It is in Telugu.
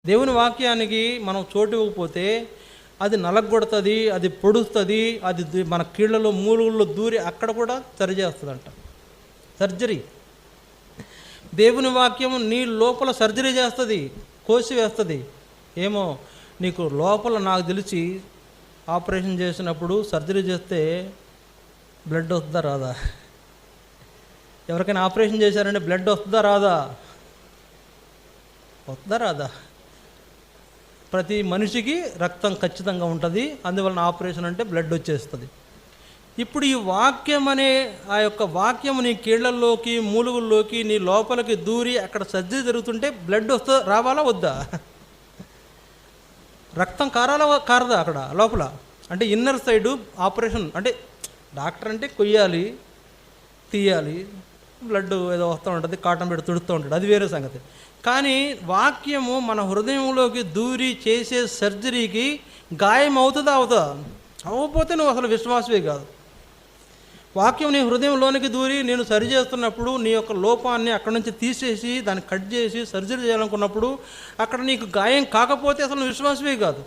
దేవుని వాక్యానికి మనం చోటు ఇవ్వకపోతే అది నలగొడుతుంది, అది పొడుస్తుంది, అది మన కీళ్ళలో మూలుగుల్లో దూరి అక్కడ కూడా సరిచేస్తుందంట. సర్జరీ. దేవుని వాక్యము నీ లోపల సర్జరీ చేస్తుంది, కోసివేస్తుంది. ఏమో నీకు లోపల నాకు తెలిసి ఆపరేషన్ చేసినప్పుడు సర్జరీ చేస్తే బ్లడ్ వస్తుందా రాదా? ఎవరికైనా ఆపరేషన్ చేశారంటే బ్లడ్ వస్తుందా రాదా? వస్తుందా రాదా? ప్రతి మనిషికి రక్తం ఖచ్చితంగా ఉంటుంది, అందువలన ఆపరేషన్ అంటే బ్లడ్ వచ్చేస్తుంది. ఇప్పుడు ఈ వాక్యం అనే ఆ యొక్క వాక్యము నీ కీళ్లల్లోకి మూలుగుల్లోకి నీ లోపలికి దూరి అక్కడ సర్జరీ జరుగుతుంటే బ్లడ్ రావాలా వద్దా? రక్తం కారదా అక్కడ లోపల? అంటే ఇన్నర్ సైడు ఆపరేషన్ అంటే డాక్టర్ అంటే కొయ్యాలి, తీయాలి, బ్లడ్ ఏదో వస్తూ ఉంటుంది, కాటన్ పెట్టి తుడుతూ ఉంటాడు, అది వేరే సంగతి. కానీ వాక్యము మన హృదయంలోకి దూరి చేసే సర్జరీకి గాయం అవుతుందా? అవ్వకపోతే నువ్వు అసలు విశ్వాసవే కాదు. వాక్యం నీ హృదయంలోనికి దూరి నేను సరి చేస్తున్నప్పుడు నీ యొక్క లోపాన్ని అక్కడి నుంచి తీసేసి దాన్ని కట్ చేసి సర్జరీ చేయాలనుకున్నప్పుడు అక్కడ నీకు గాయం కాకపోతే అసలు విశ్వాసవే కాదు.